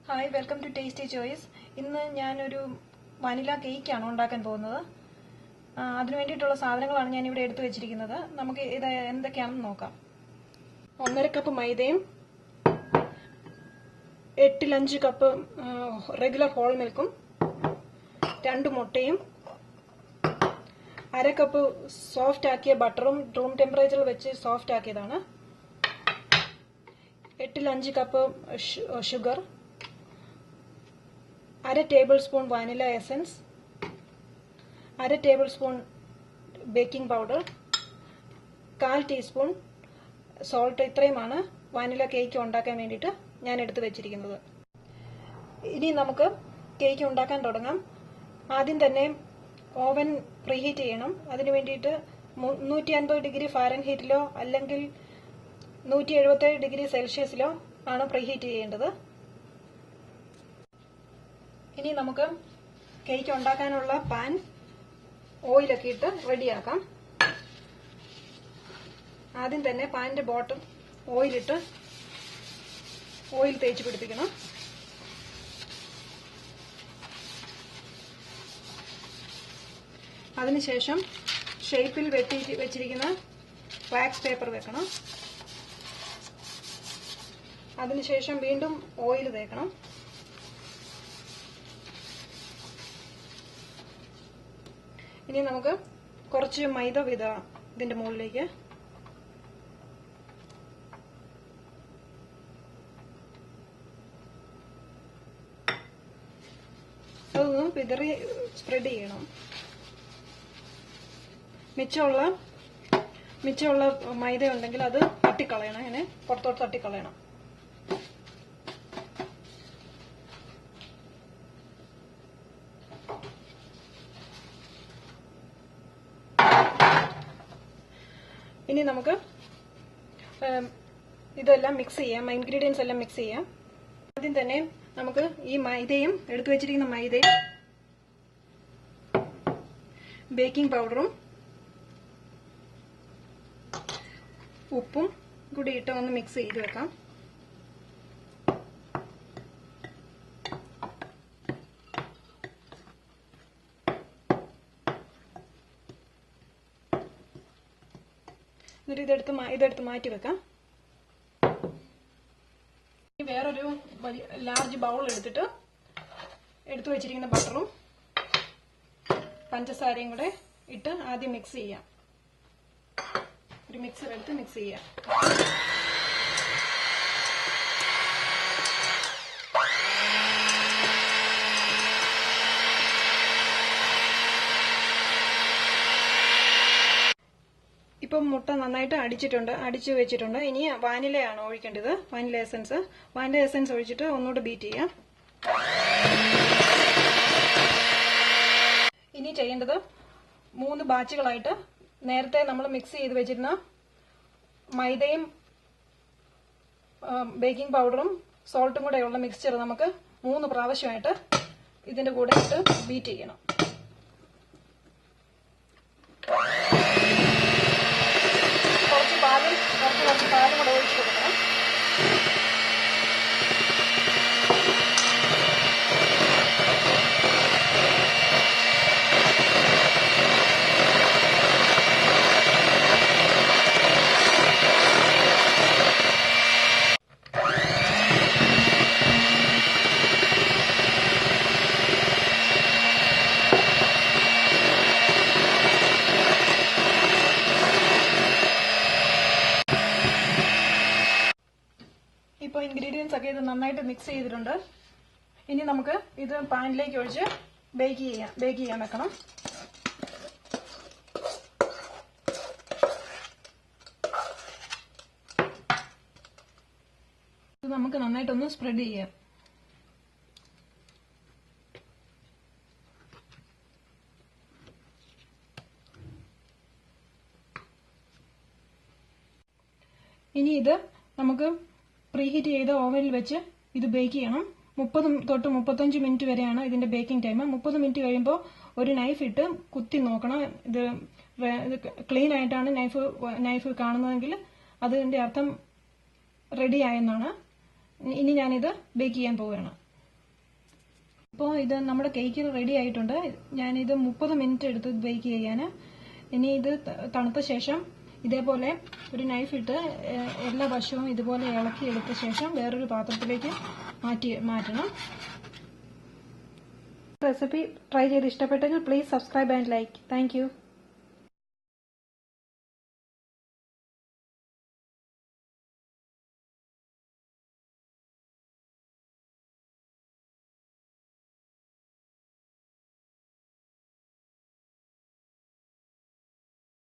Hi, welcome to tasty choice. ഇന്ന് ഞാനൊരു vanilla കേക്കാണ് ഉണ്ടാക്കാൻ പോകുന്നത്. അതിനു വേണ്ടിയിട്ടുള്ള സാധനങ്ങളാണ് ഞാൻ ഇവിടെ എടുത്തു വെച്ചിരിക്കുന്നത്. നമുക്ക് ഇത് എന്തൊക്കെയാണെന്ന് നോക്കാം. 1.5 കപ്പ് മൈദയും 8-5 കപ്പ് റെഗുലർ ഹോൾ മിൽക്കും 2 മുട്ടയും 1/2 കപ്പ് സോഫ്റ്റ് ആക്കിയ ബട്ടറും റൂം ടെമ്പറേച്ചറിൽ വെച്ച് സോഫ്റ്റ് ആക്കിയതാണ്. 8-5 cup sugar, 1/2 table spoon vanilla essence, 1/2 table spoon baking powder, 1/4 teaspoon salt. ഇത്രയുമാണ് വാനില കേക്ക് ഉണ്ടാക്കാൻ വേണ്ടിയിട്ട് ഞാൻ എടുത്തു വെച്ചിരിക്കുന്നത്. ഇനി നമുക്ക് കേക്ക് ഉണ്ടാക്കാൻ തുടങ്ങാം. ആദ്യം തന്നെ ഓവൻ പ്രീഹീറ്റ് ചെയ്യണം. അതിനു വേണ്ടിയിട്ട് 350 ഡിഗ്രി ഫാരൻഹീറ്റിലോ അല്ലെങ്കിൽ 177 ഡിഗ്രി സെൽഷ്യസിലോ ആണ് പ്രീഹീറ്റ് ചെയ്യേണ്ടത്. ഇനി നമുക്ക് കേക്ക് ഉണ്ടാക്കാനുള്ള പാൻ ഓയിലൊക്കെ ഇട്ട് റെഡിയാക്കാം. ആദ്യം തന്നെ പാനിന്റെ ബോട്ടം ഓയിൽ തേച്ച് പിടിപ്പിക്കണം. അതിനുശേഷം ഷേപ്പിൽ വെച്ചിരിക്കുന്ന വാക്സ് പേപ്പർ വെക്കണം. അതിനുശേഷം വീണ്ടും ഓയിൽ തേക്കണം. ഇനി നമുക്ക് കുറച്ച് മൈദ വിതറാം ഇതിന്റെ മുകളിലേക്ക്. അതൊന്ന് വിതറി സ്പ്രെഡ് ചെയ്യണം. മിച്ചമുള്ള മൈദ ഉണ്ടെങ്കിൽ അത് തട്ടിക്കളയണം. അങ്ങനെ പുറത്തോട്ട് തട്ടിക്കളയണം. ഇനി നമുക്ക് ഇതെല്ലാം മിക്സ് ചെയ്യാം. ഇൻഗ്രീഡിയൻസ് എല്ലാം മിക്സ് ചെയ്യാം. ആദ്യം തന്നെ നമുക്ക് ഈ മൈദയും എടുത്തു വെച്ചിരിക്കുന്ന മൈദയും ബേക്കിംഗ് പൗഡറും ഉപ്പും കൂടി ഇട്ട് ഒന്ന് മിക്സ് ചെയ്ത് വെക്കാം. എന്നിട്ട് ഇതെടുത്ത് മാറ്റി വെക്കാം. വേറൊരു ലാർജ് ബൗൾ എടുത്തു വെച്ചിരിക്കുന്ന ബട്ടറും പഞ്ചസാരയും കൂടെ ഇട്ട് ആദ്യം മിക്സ് ചെയ്യാം. ഒരു മിക്സർ എടുത്ത് മിക്സ് ചെയ്യാം. ഇപ്പം മുട്ട നന്നായിട്ട് അടിച്ചു വെച്ചിട്ടുണ്ട്. ഇനി വാനിലയാണ് ഒഴിക്കേണ്ടത്. വാനില എസൻസ് ഒഴിച്ചിട്ട് ഒന്നുകൂടെ ബീറ്റ് ചെയ്യാം. ഇനി ചെയ്യേണ്ടത് 3 ബാച്ചുകളായിട്ട് നേരത്തെ നമ്മൾ മിക്സ് ചെയ്ത് വെച്ചിരുന്ന മൈദയും ബേക്കിംഗ് പൗഡറും സോൾട്ടും കൂടെയുള്ള മിക്സ്ചർ നമുക്ക് 3 പ്രാവശ്യമായിട്ട് ഇതിന്റെ കൂടെ ഇട്ട് ബീറ്റ് ചെയ്യണം. കുറച്ച് പാലും കൂടെ ഒഴിച്ചു കൊടുക്കണം. ഇപ്പോൾ ഇൻഗ്രീഡിയൻസ് ഒക്കെ ഇത് നന്നായിട്ട് മിക്സ് ചെയ്തിട്ടുണ്ട്. ഇനി നമുക്ക് ഇത് പാനിലേക്ക് ഒഴിച്ച് ബേക്ക് ചെയ്യാൻ വെക്കണം. ഇത് നമുക്ക് നന്നായിട്ടൊന്ന് സ്പ്രെഡ് ചെയ്യാം. ഇനി ഇത് നമുക്ക് പ്രീഹീറ്റ് ചെയ്ത ഓവനിൽ വെച്ച് ഇത് ബേക്ക് ചെയ്യണം. 30 തൊട്ട് 35 മിനിറ്റ് വരെയാണ് ഇതിന്റെ ബേക്കിംഗ് ടൈം. 30 മിനിറ്റ് കഴിയുമ്പോൾ ഒരു നൈഫ് ഇട്ട് കുത്തി നോക്കണം. ഇത് ക്ലീൻ ആയിട്ടാണ് നൈഫ് കാണുന്നതെങ്കിൽ അതിന്റെ അർത്ഥം റെഡി ആയെന്നാണ്. ഇനി ഞാനിത് ബേക്ക് ചെയ്യാൻ പോവുകയാണ്. ഇപ്പോൾ ഇത് നമ്മുടെ കേക്ക് റെഡി ആയിട്ടുണ്ട്. ഞാനിത് 30 മിനിറ്റ് എടുത്ത് ബേക്ക് ചെയ്യാൻ. ഇനി ഇത് തണുത്ത ശേഷം ഇതേപോലെ ഒരു നൈഫ് ഇട്ട് എല്ലാ വശവും ഇതുപോലെ ഇളക്കി എടുത്ത ശേഷം വേറൊരു പാത്രത്തിലേക്ക് മാറ്റണം. റെസിപ്പി ട്രൈ ചെയ്ത് ഇഷ്ടപ്പെട്ടെങ്കിൽ please subscribe and like. Thank you.